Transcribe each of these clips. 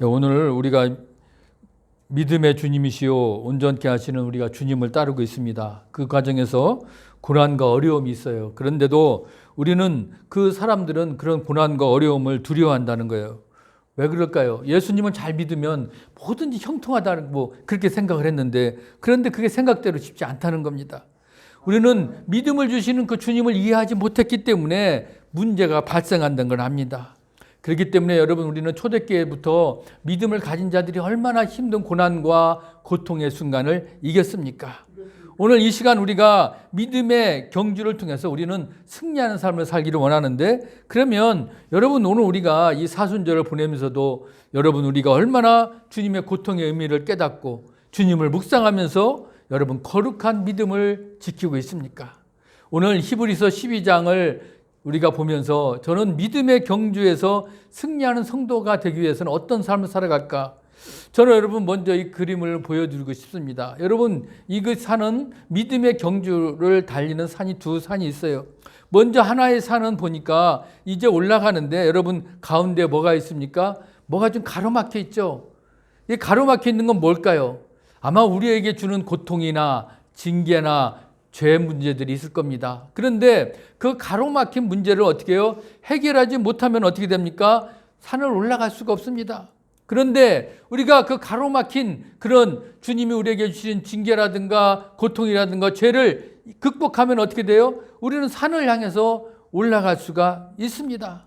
오늘 우리가 믿음의 주님이시요 온전케 하시는 우리가 주님을 따르고 있습니다. 그 과정에서 고난과 어려움이 있어요. 그런데도 우리는 그 사람들은 그런 고난과 어려움을 두려워한다는 거예요. 왜 그럴까요? 예수님을 잘 믿으면 뭐든지 형통하다는 그렇게 생각을 했는데, 그런데 그게 생각대로 쉽지 않다는 겁니다. 우리는 믿음을 주시는 그 주님을 이해하지 못했기 때문에 문제가 발생한다는 걸 압니다. 그렇기 때문에 여러분, 우리는 초대교회부터 믿음을 가진 자들이 얼마나 힘든 고난과 고통의 순간을 이겼습니까? 오늘 이 시간 우리가 믿음의 경주를 통해서 우리는 승리하는 삶을 살기를 원하는데, 그러면 여러분, 오늘 우리가 이 사순절을 보내면서도 여러분, 우리가 얼마나 주님의 고통의 의미를 깨닫고 주님을 묵상하면서 여러분 거룩한 믿음을 지키고 있습니까? 오늘 히브리서 12장을 우리가 보면서 저는 믿음의 경주에서 승리하는 성도가 되기 위해서는 어떤 삶을 살아갈까? 저는 여러분 먼저 이 그림을 보여드리고 싶습니다. 여러분, 이 산은 믿음의 경주를 달리는 산이 두 산이 있어요. 먼저 하나의 산은 보니까 이제 올라가는데 여러분 가운데 뭐가 있습니까? 뭐가 좀 가로막혀 있죠. 이 가로막혀 있는 건 뭘까요? 아마 우리에게 주는 고통이나 징계나 죄 문제들이 있을 겁니다. 그런데 그 가로막힌 문제를 어떻게 해요? 해결하지 못하면 어떻게 됩니까? 산을 올라갈 수가 없습니다. 그런데 우리가 그 가로막힌 그런 주님이 우리에게 주신 징계라든가 고통이라든가 죄를 극복하면 어떻게 돼요? 우리는 산을 향해서 올라갈 수가 있습니다.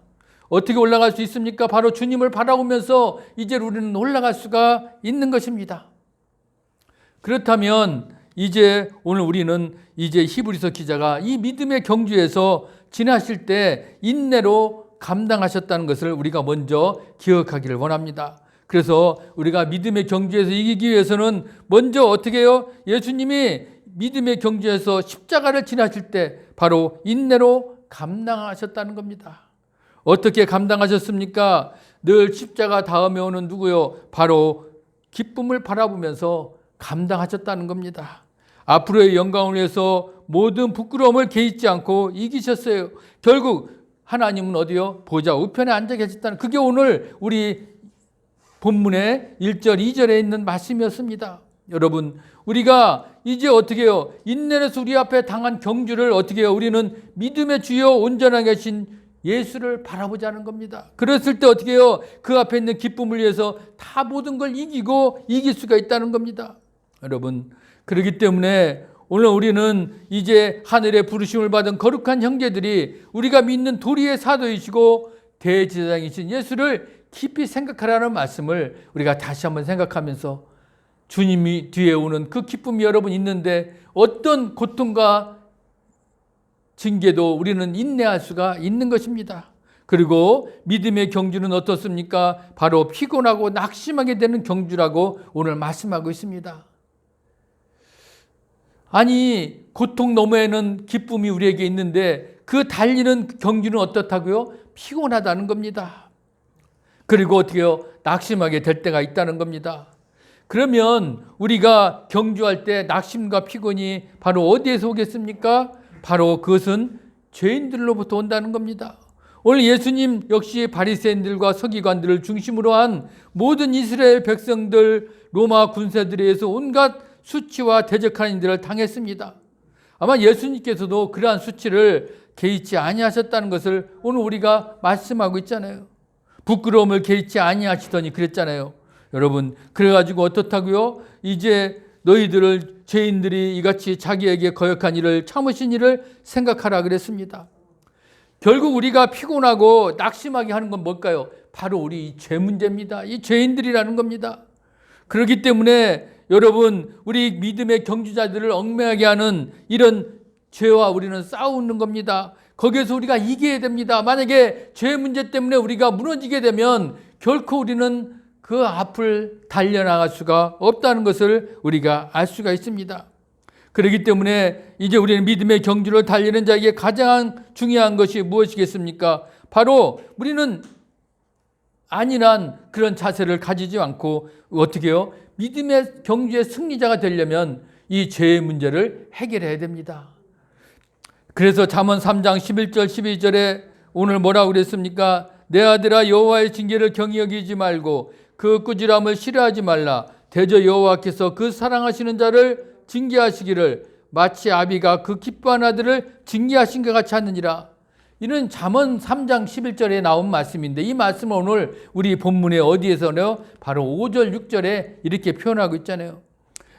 어떻게 올라갈 수 있습니까? 바로 주님을 바라보면서 이제 우리는 올라갈 수가 있는 것입니다. 그렇다면 이제 오늘 우리는 이제 히브리서 기자가 이 믿음의 경주에서 지나실 때 인내로 감당하셨다는 것을 우리가 먼저 기억하기를 원합니다. 그래서 우리가 믿음의 경주에서 이기기 위해서는 먼저 어떻게 해요? 예수님이 믿음의 경주에서 십자가를 지나실 때 바로 인내로 감당하셨다는 겁니다. 어떻게 감당하셨습니까? 늘 십자가 다음에 오는 누구요? 바로 기쁨을 바라보면서 감당하셨다는 겁니다. 앞으로의 영광을 위해서 모든 부끄러움을 개의치 않고 이기셨어요. 결국 하나님은 어디요? 보좌 우편에 앉아 계셨다는, 그게 오늘 우리 본문의 1절 2절에 있는 말씀이었습니다. 여러분, 우리가 이제 어떻게 해요? 인내에서 우리 앞에 당한 경주를 어떻게 해요? 우리는 믿음의 주여 온전하게 계신 예수를 바라보자는 겁니다. 그랬을 때 어떻게 해요? 그 앞에 있는 기쁨을 위해서 다 모든 걸 이기고 이길 수가 있다는 겁니다. 여러분, 그렇기 때문에 오늘 우리는 이제 하늘의 부르심을 받은 거룩한 형제들이 우리가 믿는 도리의 사도이시고 대제사장이신 예수를 깊이 생각하라는 말씀을 우리가 다시 한번 생각하면서, 주님이 뒤에 오는 그 기쁨이 여러분 있는데 어떤 고통과 징계도 우리는 인내할 수가 있는 것입니다. 그리고 믿음의 경주는 어떻습니까? 바로 피곤하고 낙심하게 되는 경주라고 오늘 말씀하고 있습니다. 아니, 고통 너머에는 기쁨이 우리에게 있는데 그 달리는 경주는 어떻다고요? 피곤하다는 겁니다. 그리고 어떻게 해요? 낙심하게 될 때가 있다는 겁니다. 그러면 우리가 경주할 때 낙심과 피곤이 바로 어디에서 오겠습니까? 바로 그것은 죄인들로부터 온다는 겁니다. 오늘 예수님 역시 바리새인들과 서기관들을 중심으로 한 모든 이스라엘 백성들, 로마 군사들에 의해서 온갖 수치와 대적하는 일을 당했습니다. 아마 예수님께서도 그러한 수치를 개의치 아니하셨다는 것을 오늘 우리가 말씀하고 있잖아요. 부끄러움을 개의치 아니하시더니 그랬잖아요. 여러분, 그래가지고 어떻다고요? 이제 너희들을 죄인들이 이같이 자기에게 거역한 일을 참으신 일을 생각하라 그랬습니다. 결국 우리가 피곤하고 낙심하게 하는 건 뭘까요? 바로 우리 이 죄 문제입니다. 이 죄인들이라는 겁니다. 그렇기 때문에 여러분, 우리 믿음의 경주자들을 얽매하게 하는 이런 죄와 우리는 싸우는 겁니다. 거기에서 우리가 이겨야 됩니다. 만약에 죄 문제 때문에 우리가 무너지게 되면 결코 우리는 그 앞을 달려나갈 수가 없다는 것을 우리가 알 수가 있습니다. 그렇기 때문에 이제 우리는 믿음의 경주를 달리는 자에게 가장 중요한 것이 무엇이겠습니까? 바로 우리는 안일한 그런 자세를 가지지 않고 어떻게 해요? 믿음의 경주의 승리자가 되려면 이 죄의 문제를 해결해야 됩니다. 그래서 잠언 3장 11절 12절에 오늘 뭐라고 그랬습니까? 내 아들아, 여호와의 징계를 경히 여기지 말고 그 꾸지람을 싫어하지 말라. 대저 여호와께서 그 사랑하시는 자를 징계하시기를 마치 아비가 그 기뻐하는 아들을 징계하신 것 같이 하느니라. 이는 잠언 3장 11절에 나온 말씀인데, 이 말씀은 오늘 우리 본문에 어디에서요? 바로 5절 6절에 이렇게 표현하고 있잖아요.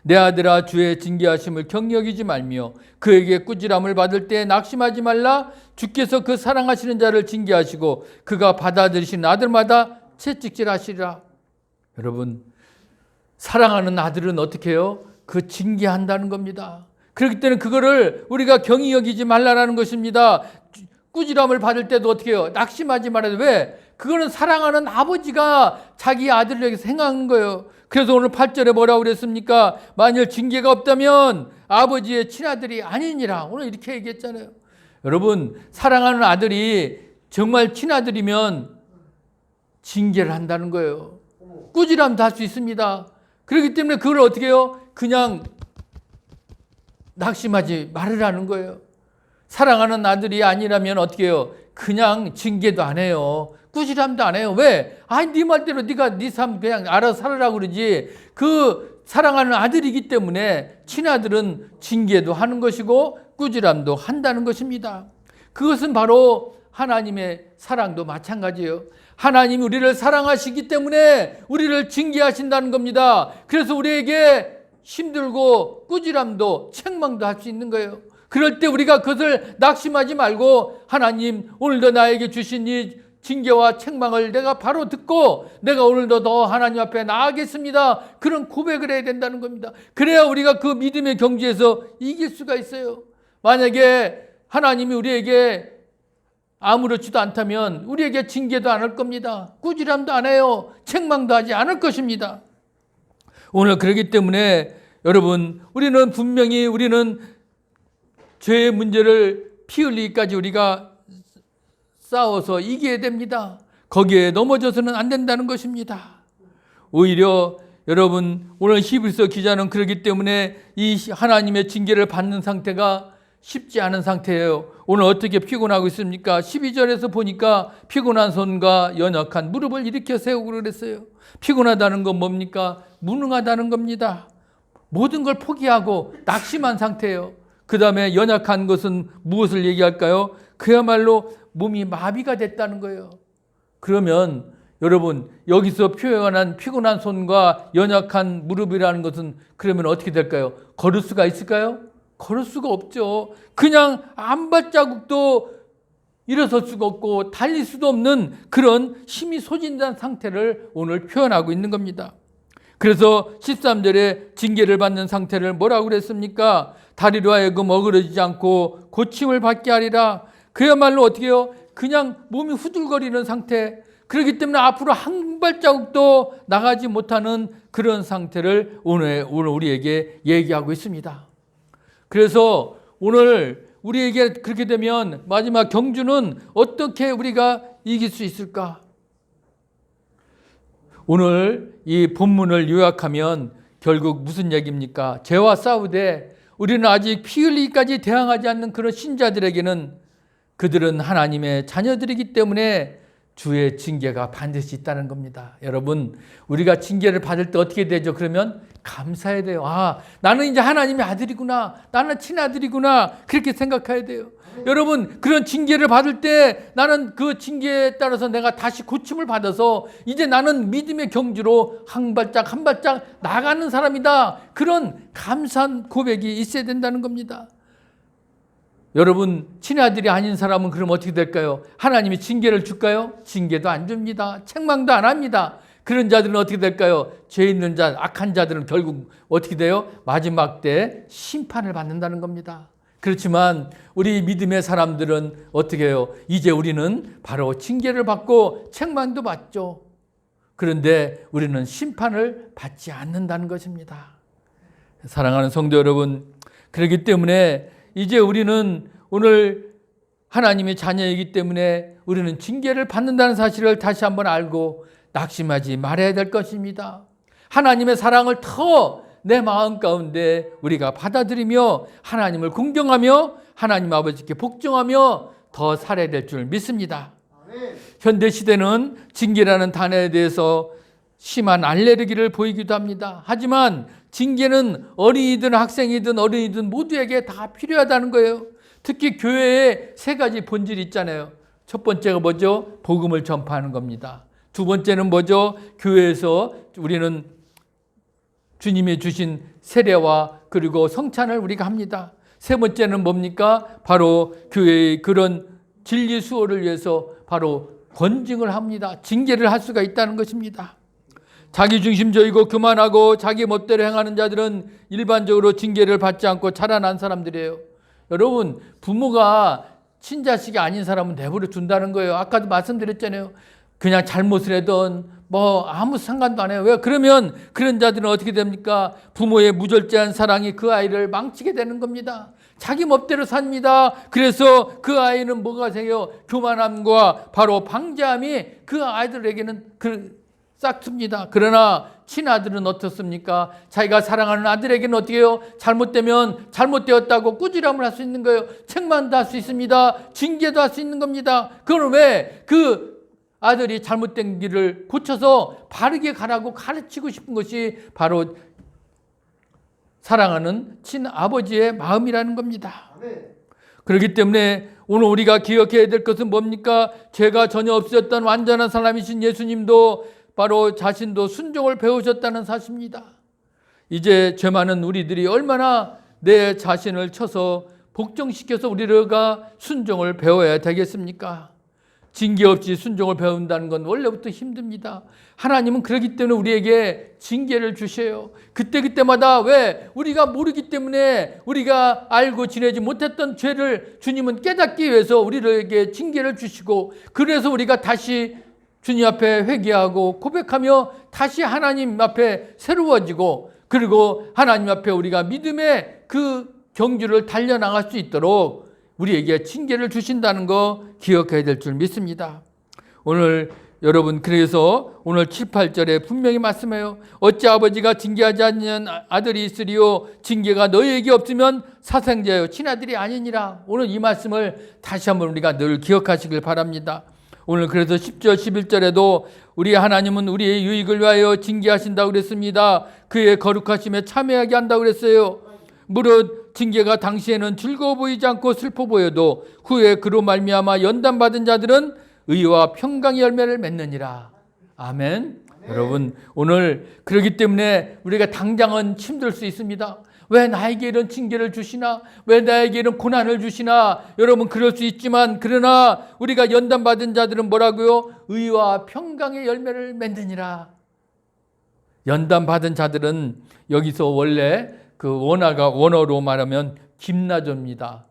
내 아들아, 주의 징계하심을 경력이지 말며 그에게 꾸지람을 받을 때 낙심하지 말라. 주께서 그 사랑하시는 자를 징계하시고 그가 받아들이시는 아들마다 채찍질하시리라. 여러분, 사랑하는 아들은 어떻게 해요? 그 징계한다는 겁니다. 그렇기 때문에 그거를 우리가 경히 여기지 말라라는 것입니다. 꾸지람을 받을 때도 어떻게 해요? 낙심하지 말아야 돼. 왜? 그거는 사랑하는 아버지가 자기 아들을 위해서 행하는 거예요. 그래서 오늘 8절에 뭐라고 그랬습니까? 만일 징계가 없다면 아버지의 친아들이 아니니라. 오늘 이렇게 얘기했잖아요. 여러분, 사랑하는 아들이 정말 친아들이면 징계를 한다는 거예요. 꾸지람도 할 수 있습니다. 그렇기 때문에 그걸 어떻게 해요? 그냥 낙심하지 말으라는 거예요. 사랑하는 아들이 아니라면 어떻게 해요? 그냥 징계도 안 해요. 꾸지람도 안 해요. 왜? 아니, 네 말대로 네가 네 삶 그냥 알아서 살으라고 그러지. 그 사랑하는 아들이기 때문에 친아들은 징계도 하는 것이고 꾸지람도 한다는 것입니다. 그것은 바로 하나님의 사랑도 마찬가지예요. 하나님이 우리를 사랑하시기 때문에 우리를 징계하신다는 겁니다. 그래서 우리에게 힘들고 꾸지람도 책망도 할 수 있는 거예요. 그럴 때 우리가 그것을 낙심하지 말고, 하나님, 오늘도 나에게 주신 이 징계와 책망을 내가 바로 듣고 내가 오늘도 더 하나님 앞에 나아가겠습니다. 그런 고백을 해야 된다는 겁니다. 그래야 우리가 그 믿음의 경지에서 이길 수가 있어요. 만약에 하나님이 우리에게 아무렇지도 않다면 우리에게 징계도 안 할 겁니다. 꾸지람도 안 해요. 책망도 하지 않을 것입니다. 오늘 그렇기 때문에 여러분, 우리는 분명히 죄의 문제를 피 흘리기까지 우리가 싸워서 이겨야 됩니다. 거기에 넘어져서는 안 된다는 것입니다. 오히려 여러분, 오늘 히브리서 기자는 그렇기 때문에 이 하나님의 징계를 받는 상태가 쉽지 않은 상태예요. 오늘 어떻게 피곤하고 있습니까? 12절에서 보니까 피곤한 손과 연약한 무릎을 일으켜 세우고 그랬어요. 피곤하다는 건 뭡니까? 무능하다는 겁니다. 모든 걸 포기하고 낙심한 상태예요. 그 다음에 연약한 것은 무엇을 얘기할까요? 그야말로 몸이 마비가 됐다는 거예요. 그러면 여러분, 여기서 표현한 피곤한 손과 연약한 무릎이라는 것은 그러면 어떻게 될까요? 걸을 수가 있을까요? 걸을 수가 없죠. 그냥 한 발자국도 일어설 수가 없고 달릴 수도 없는 그런 힘이 소진된 상태를 오늘 표현하고 있는 겁니다. 그래서 13절에 징계를 받는 상태를 뭐라고 그랬습니까? 다리로 하여금 어그러지지 않고 고침을 받게 하리라. 그야말로 어떻게 해요? 그냥 몸이 후들거리는 상태. 그렇기 때문에 앞으로 한 발자국도 나가지 못하는 그런 상태를 오늘 우리에게 얘기하고 있습니다. 그래서 오늘 우리에게 그렇게 되면 마지막 경주는 어떻게 우리가 이길 수 있을까? 오늘 이 본문을 요약하면 결국 무슨 얘기입니까? 죄와 싸우되 우리는 아직 피 흘리기까지 대항하지 않는 그런 신자들에게는 그들은 하나님의 자녀들이기 때문에 주의 징계가 반드시 있다는 겁니다. 여러분, 우리가 징계를 받을 때 어떻게 되죠? 그러면 감사해야 돼요. 아, 나는 이제 하나님의 아들이구나. 나는 친아들이구나. 그렇게 생각해야 돼요. 여러분, 그런 징계를 받을 때 나는 그 징계에 따라서 내가 다시 고침을 받아서 이제 나는 믿음의 경주로 한 발짝 한 발짝 나가는 사람이다. 그런 감사한 고백이 있어야 된다는 겁니다. 여러분, 친아들이 아닌 사람은 그럼 어떻게 될까요? 하나님이 징계를 줄까요? 징계도 안 줍니다. 책망도 안 합니다. 그런 자들은 어떻게 될까요? 죄 있는 자, 악한 자들은 결국 어떻게 돼요? 마지막 때 심판을 받는다는 겁니다. 그렇지만 우리 믿음의 사람들은 어떻게 해요? 이제 우리는 바로 징계를 받고 책망도 받죠. 그런데 우리는 심판을 받지 않는다는 것입니다. 사랑하는 성도 여러분, 그렇기 때문에 이제 우리는 오늘 하나님의 자녀이기 때문에 우리는 징계를 받는다는 사실을 다시 한번 알고 낙심하지 말아야 될 것입니다. 하나님의 사랑을 더 내 마음 가운데 우리가 받아들이며 하나님을 공경하며 하나님 아버지께 복종하며 더 살아야 될 줄 믿습니다. 현대시대는 징계라는 단어에 대해서 심한 알레르기를 보이기도 합니다. 하지만 징계는 어린이든 학생이든 어른이든 모두에게 다 필요하다는 거예요. 특히 교회에 세 가지 본질이 있잖아요. 첫 번째가 뭐죠? 복음을 전파하는 겁니다. 두 번째는 뭐죠? 교회에서 우리는 주님이 주신 세례와 그리고 성찬을 우리가 합니다. 세 번째는 뭡니까? 바로 교회의 그런 진리 수호를 위해서 바로 권징을 합니다. 징계를 할 수가 있다는 것입니다. 자기중심적이고 교만하고 자기 멋대로 행하는 자들은 일반적으로 징계를 받지 않고 자라난 사람들이에요. 여러분, 부모가 친자식이 아닌 사람은 내버려 둔다는 거예요. 아까도 말씀드렸잖아요. 그냥 잘못을 하든 뭐 아무 상관도 안 해요. 왜? 그러면 그런 자들은 어떻게 됩니까? 부모의 무절제한 사랑이 그 아이를 망치게 되는 겁니다. 자기 멋대로 삽니다. 그래서 그 아이는 뭐가 생겨요? 교만함과 바로 방자함이 그 아이들에게는 싹틉니다. 그러나 친아들은 어떻습니까? 자기가 사랑하는 아들에게는 어떻게 해요? 잘못되면 잘못되었다고 꾸지람을 할 수 있는 거예요. 책망도 할 수 있습니다. 징계도 할 수 있는 겁니다. 그건 왜? 그 아들이 잘못된 길을 고쳐서 바르게 가라고 가르치고 싶은 것이 바로 사랑하는 친아버지의 마음이라는 겁니다. 그렇기 때문에 오늘 우리가 기억해야 될 것은 뭡니까? 죄가 전혀 없으셨던 완전한 사람이신 예수님도 바로 자신도 순종을 배우셨다는 사실입니다. 이제 죄 많은 우리들이 얼마나 내 자신을 쳐서 복종시켜서 우리가 순종을 배워야 되겠습니까? 징계 없이 순종을 배운다는 건 원래부터 힘듭니다. 하나님은 그렇기 때문에 우리에게 징계를 주셔요. 그때마다 왜? 우리가 모르기 때문에 우리가 알고 지내지 못했던 죄를 주님은 깨닫기 위해서 우리에게 징계를 주시고, 그래서 우리가 다시 주님 앞에 회개하고 고백하며 다시 하나님 앞에 새로워지고, 그리고 하나님 앞에 우리가 믿음의 그 경주를 달려나갈 수 있도록 우리에게 징계를 주신다는 거 기억해야 될 줄 믿습니다. 오늘 여러분, 그래서 오늘 7, 8절에 분명히 말씀해요. 어찌 아버지가 징계하지 않는 아들이 있으리요? 징계가 너희에게 없으면 사생자요 친아들이 아니니라. 오늘 이 말씀을 다시 한번 우리가 늘 기억하시길 바랍니다. 오늘 그래서 10절, 11절에도 우리 하나님은 우리의 유익을 위하여 징계하신다고 그랬습니다. 그의 거룩하심에 참여하게 한다고 그랬어요. 무릇 징계가 당시에는 즐거워 보이지 않고 슬퍼 보여도 후에 그로 말미암아 연단받은 자들은 의와 평강의 열매를 맺느니라. 아멘. 여러분, 오늘 그렇기 때문에 우리가 당장은 힘들 수 있습니다. 왜 나에게 이런 징계를 주시나? 왜 나에게 이런 고난을 주시나? 여러분, 그럴 수 있지만, 그러나 우리가 연단받은 자들은 뭐라고요? 의와 평강의 열매를 맺느니라. 연단받은 자들은 여기서 원래 그 원어로 말하면 김나조입니다.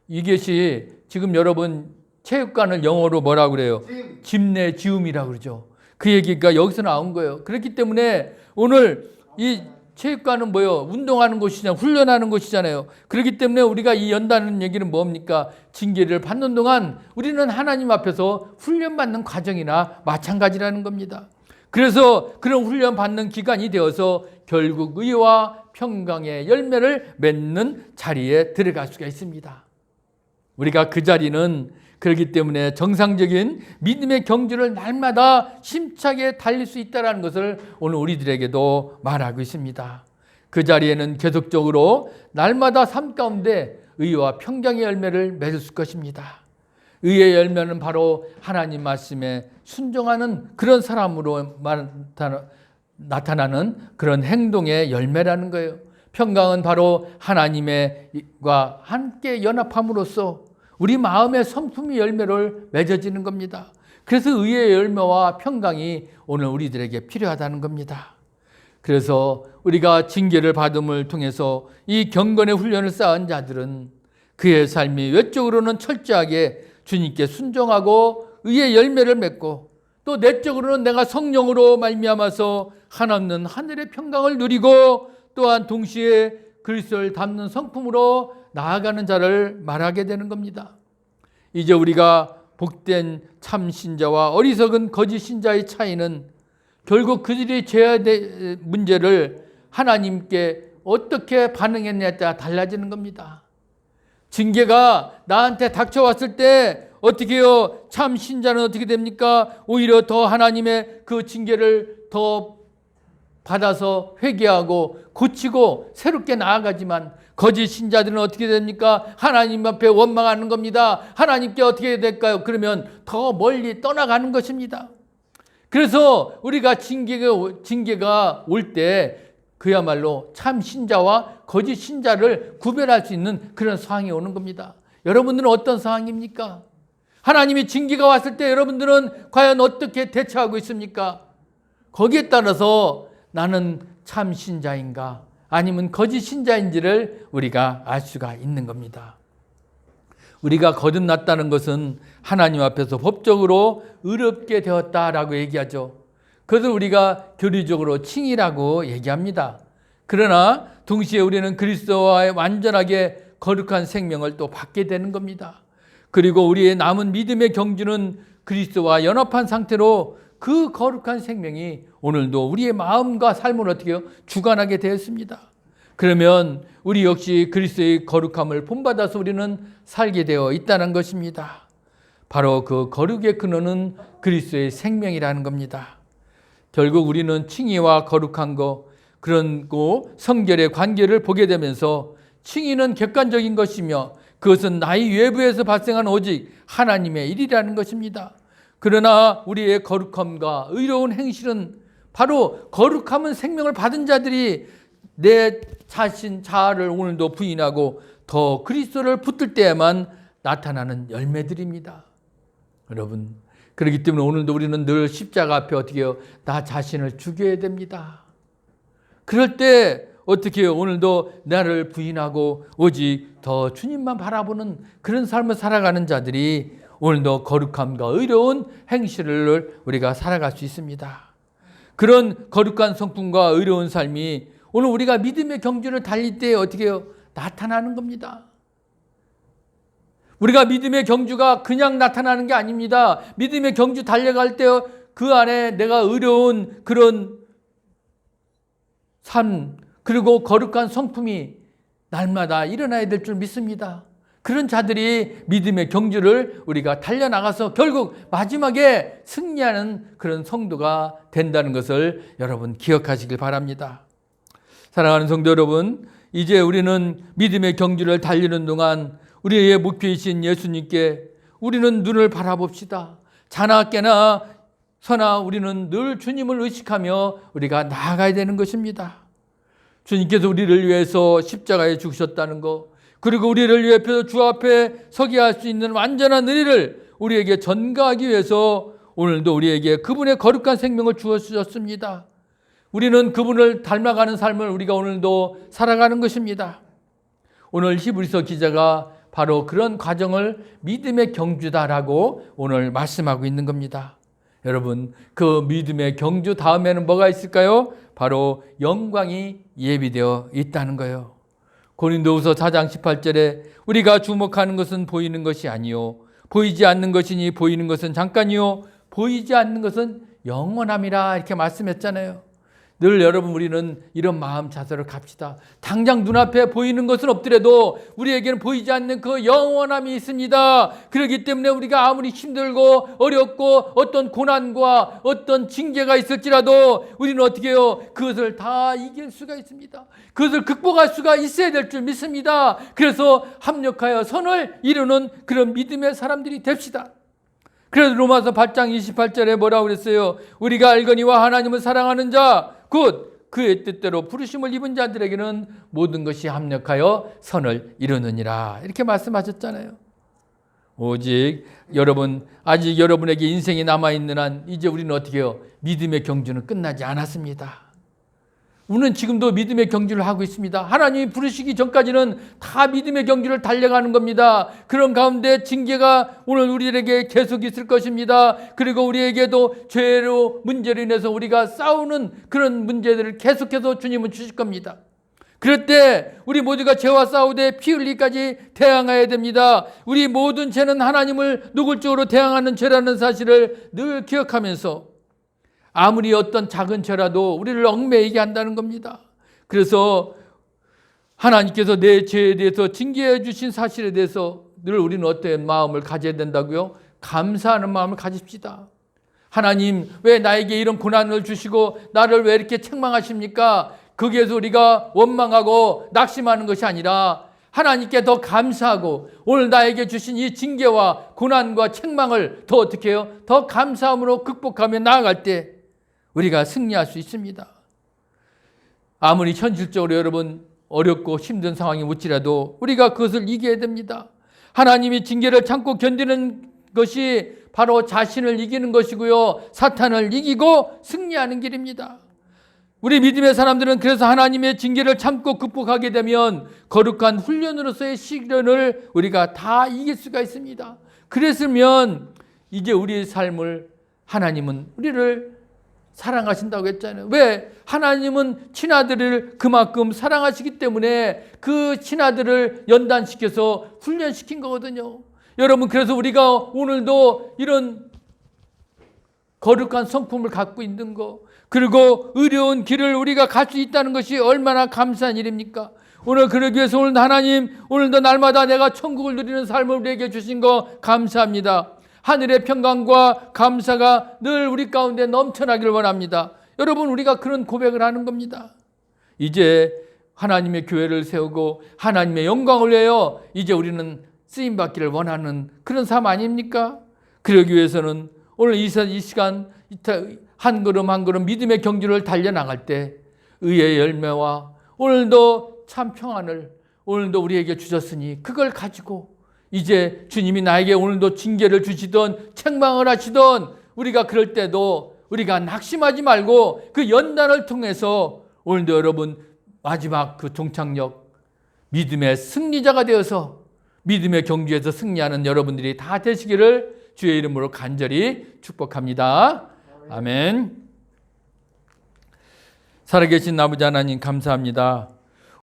이것이 지금 여러분 체육관을 영어로 뭐라고 그래요? 집내지음이라고 그러죠. 그 얘기가 여기서 나온 거예요. 그렇기 때문에 오늘 이 체육관은 뭐예요? 운동하는 곳이잖아요. 훈련하는 곳이잖아요. 그렇기 때문에 우리가 이 연다는 얘기는 뭡니까? 징계를 받는 동안 우리는 하나님 앞에서 훈련받는 과정이나 마찬가지라는 겁니다. 그래서 그런 훈련받는 기간이 되어서 결국 의와 평강의 열매를 맺는 자리에 들어갈 수가 있습니다. 우리가 그 자리는 그렇기 때문에 정상적인 믿음의 경주를 날마다 힘차게 달릴 수 있다는 것을 오늘 우리들에게도 말하고 있습니다. 그 자리에는 계속적으로 날마다 삶 가운데 의와 평강의 열매를 맺을 것입니다. 의의 열매는 바로 하나님 말씀에 순종하는 그런 사람으로 나타나는 그런 행동의 열매라는 거예요. 평강은 바로 하나님과 함께 연합함으로써 우리 마음의 성품이 열매를 맺어지는 겁니다. 그래서 의의 열매와 평강이 오늘 우리들에게 필요하다는 겁니다. 그래서 우리가 징계를 받음을 통해서 이 경건의 훈련을 쌓은 자들은 그의 삶이 외적으로는 철저하게 주님께 순종하고 의의 열매를 맺고, 또 내적으로는 내가 성령으로 말미암아서 한없는 하늘의 평강을 누리고, 또한 동시에 그리스도를 닮는 성품으로 나아가는 자를 말하게 되는 겁니다. 이제 우리가 복된 참 신자와 어리석은 거짓 신자의 차이는 결국 그들이 죄의 문제를 하나님께 어떻게 반응했냐에 따라 달라지는 겁니다. 징계가 나한테 닥쳐왔을 때 어떻게 해요? 참 신자는 어떻게 됩니까? 오히려 더 하나님의 그 징계를 더 받아서 회개하고 고치고 새롭게 나아가지만 거짓 신자들은 어떻게 됩니까? 하나님 앞에 원망하는 겁니다. 하나님께 어떻게 될까요? 그러면 더 멀리 떠나가는 것입니다. 그래서 우리가 징계가 올 때 그야말로 참 신자와 거짓 신자를 구별할 수 있는 그런 상황이 오는 겁니다. 여러분들은 어떤 상황입니까? 하나님의 징계가 왔을 때 여러분들은 과연 어떻게 대처하고 있습니까? 거기에 따라서 나는 참 신자인가 아니면 거짓 신자인지를 우리가 알 수가 있는 겁니다. 우리가 거듭났다는 것은 하나님 앞에서 법적으로 의롭게 되었다라고 얘기하죠. 그것을 우리가 교리적으로 칭의라고 얘기합니다. 그러나 동시에 우리는 그리스도와의 완전하게 거룩한 생명을 또 받게 되는 겁니다. 그리고 우리의 남은 믿음의 경주는 그리스도와 연합한 상태로 그 거룩한 생명이 오늘도 우리의 마음과 삶을 어떻게 해요? 주관하게 되었습니다. 그러면 우리 역시 그리스도의 거룩함을 본받아서 우리는 살게 되어 있다는 것입니다. 바로 그 거룩의 근원은 그리스도의 생명이라는 겁니다. 결국 우리는 칭의와 거룩한 것, 그런 성결의 관계를 보게 되면서 칭의는 객관적인 것이며 그것은 나의 외부에서 발생한 오직 하나님의 일이라는 것입니다. 그러나 우리의 거룩함과 의로운 행실은 바로 거룩함은 생명을 받은 자들이 내 자신 자아를 오늘도 부인하고 더 그리스도를 붙들 때에만 나타나는 열매들입니다. 여러분, 그렇기 때문에 오늘도 우리는 늘 십자가 앞에 어떻게 해요? 나 자신을 죽여야 됩니다. 그럴 때 어떻게 해요? 오늘도 나를 부인하고 오직 더 주님만 바라보는 그런 삶을 살아가는 자들이 오늘도 거룩함과 의로운 행실을 우리가 살아갈 수 있습니다. 그런 거룩한 성품과 의로운 삶이 오늘 우리가 믿음의 경주를 달릴 때 어떻게 해요? 나타나는 겁니다. 우리가 믿음의 경주가 그냥 나타나는 게 아닙니다. 믿음의 경주 달려갈 때 그 안에 내가 의로운 그런 삶 그리고 거룩한 성품이 날마다 일어나야 될 줄 믿습니다. 그런 자들이 믿음의 경주를 우리가 달려나가서 결국 마지막에 승리하는 그런 성도가 된다는 것을 여러분 기억하시길 바랍니다. 사랑하는 성도 여러분, 이제 우리는 믿음의 경주를 달리는 동안 우리의 목표이신 예수님께 우리는 눈을 바라봅시다. 자나 깨나 서나 우리는 늘 주님을 의식하며 우리가 나아가야 되는 것입니다. 주님께서 우리를 위해서 십자가에 죽으셨다는 것, 그리고 우리를 위해 주 앞에 서게 할 수 있는 완전한 의를 우리에게 전가하기 위해서 오늘도 우리에게 그분의 거룩한 생명을 주셨습니다. 우리는 그분을 닮아가는 삶을 우리가 오늘도 살아가는 것입니다. 오늘 히브리서 기자가 바로 그런 과정을 믿음의 경주다라고 오늘 말씀하고 있는 겁니다. 여러분, 그 믿음의 경주 다음에는 뭐가 있을까요? 바로 영광이 예비되어 있다는 거예요. 고린도후서 4장 18절에 우리가 주목하는 것은 보이는 것이 아니요 보이지 않는 것이니 보이는 것은 잠깐이요 보이지 않는 것은 영원함이라 이렇게 말씀했잖아요. 늘 여러분 우리는 이런 마음 자세로 갑시다. 당장 눈앞에 보이는 것은 없더라도 우리에게는 보이지 않는 그 영원함이 있습니다. 그렇기 때문에 우리가 아무리 힘들고 어렵고 어떤 고난과 어떤 징계가 있을지라도 우리는 어떻게 해요? 그것을 다 이길 수가 있습니다. 그것을 극복할 수가 있어야 될 줄 믿습니다. 그래서 합력하여 선을 이루는 그런 믿음의 사람들이 됩시다. 그래서 로마서 8장 28절에 뭐라고 그랬어요? 우리가 알거니와 하나님을 사랑하는 자 곧 그의 뜻대로 부르심을 입은 자들에게는 모든 것이 합력하여 선을 이루느니라 이렇게 말씀하셨잖아요. 오직 여러분 아직 여러분에게 인생이 남아있는 한 이제 우리는 어떻게 해요? 믿음의 경주는 끝나지 않았습니다. 우리는 지금도 믿음의 경주를 하고 있습니다. 하나님이 부르시기 전까지는 다 믿음의 경주를 달려가는 겁니다. 그런 가운데 징계가 오늘 우리에게 계속 있을 것입니다. 그리고 우리에게도 죄로 문제로 인해서 우리가 싸우는 그런 문제들을 계속해서 주님은 주실 겁니다. 그럴 때 우리 모두가 죄와 싸우되 피 흘리기까지 대항해야 됩니다. 우리 모든 죄는 하나님을 노골적으로 대항하는 죄라는 사실을 늘 기억하면서 아무리 어떤 작은 죄라도 우리를 얽매이게 한다는 겁니다. 그래서 하나님께서 내 죄에 대해서 징계해 주신 사실에 대해서 늘 우리는 어떤 마음을 가져야 된다고요? 감사하는 마음을 가집시다. 하나님 왜 나에게 이런 고난을 주시고 나를 왜 이렇게 책망하십니까? 거기에서 우리가 원망하고 낙심하는 것이 아니라 하나님께 더 감사하고 오늘 나에게 주신 이 징계와 고난과 책망을 더 어떻게 해요? 더 감사함으로 극복하며 나아갈 때 우리가 승리할 수 있습니다. 아무리 현실적으로 여러분 어렵고 힘든 상황이 올지라도 우리가 그것을 이겨야 됩니다. 하나님이 징계를 참고 견디는 것이 바로 자신을 이기는 것이고요. 사탄을 이기고 승리하는 길입니다. 우리 믿음의 사람들은 그래서 하나님의 징계를 참고 극복하게 되면 거룩한 훈련으로서의 시련을 우리가 다 이길 수가 있습니다. 그랬으면 이제 우리의 삶을 하나님은 우리를 사랑하신다고 했잖아요. 왜? 하나님은 친아들을 그만큼 사랑하시기 때문에 그 친아들을 연단시켜서 훈련시킨 거거든요. 여러분, 그래서 우리가 오늘도 이런 거룩한 성품을 갖고 있는 거, 그리고 의로운 길을 우리가 갈 수 있다는 것이 얼마나 감사한 일입니까? 오늘 그러기 위해서 오늘 하나님, 오늘도 날마다 내가 천국을 누리는 삶을 우리에게 주신 거 감사합니다. 하늘의 평강과 감사가 늘 우리 가운데 넘쳐나기를 원합니다. 여러분, 우리가 그런 고백을 하는 겁니다. 이제 하나님의 교회를 세우고 하나님의 영광을 위하여 이제 우리는 쓰임받기를 원하는 그런 삶 아닙니까? 그러기 위해서는 오늘 이 시간 한 걸음 한 걸음 믿음의 경주를 달려나갈 때 의의 열매와 오늘도 참 평안을 오늘도 우리에게 주셨으니 그걸 가지고 이제 주님이 나에게 오늘도 징계를 주시던 책망을 하시던 우리가 그럴 때도 우리가 낙심하지 말고 그 연단을 통해서 오늘도 여러분 마지막 그 종착역 믿음의 승리자가 되어서 믿음의 경주에서 승리하는 여러분들이 다 되시기를 주의 이름으로 간절히 축복합니다. 아멘. 살아계신 아버지 하나님 감사합니다.